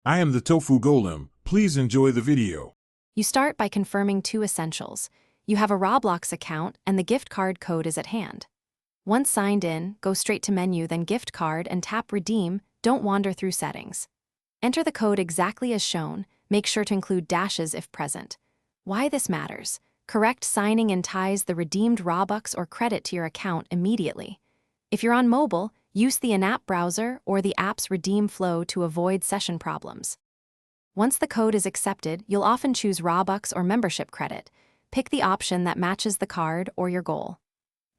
I am the Tofu Golem. Please enjoy the video. You start by confirming two essentials. You have a Roblox account and the gift card code is at hand. Once signed in, go straight to menu, then gift card and tap redeem. Don't wander through settings. Enter the code exactly as shown. Make sure to include dashes if present. Why this matters: correct signing in ties the redeemed Robux or credit to your account immediately. If you're on mobile, use the in-app browser or the app's redeem flow to avoid session problems. Once the code is accepted, you'll often choose Robux or membership credit. Pick the option that matches the card or your goal.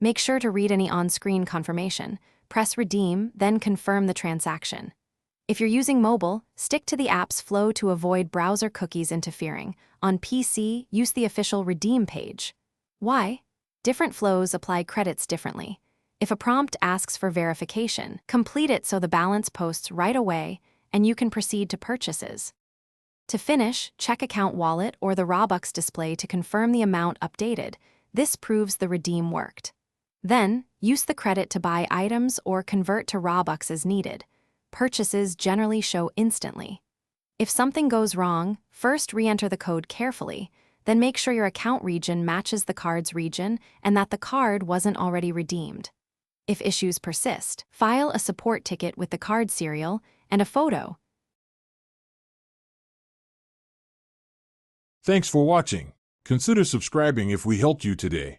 Make sure to read any on-screen confirmation. Press redeem, then confirm the transaction. If you're using mobile, stick to the app's flow to avoid browser cookies interfering. On PC, use the official redeem page. Why? Different flows apply credits differently. If a prompt asks for verification, complete it so the balance posts right away and you can proceed to purchases. To finish, check account wallet or the Robux display to confirm the amount updated. This proves the redeem worked. Then, use the credit to buy items or convert to Robux as needed. Purchases generally show instantly. If something goes wrong, first re-enter the code carefully, then make sure your account region matches the card's region and that the card wasn't already redeemed. If issues persist, file a support ticket with the card serial and a photo. Thanks for watching. Consider subscribing if we helped you today.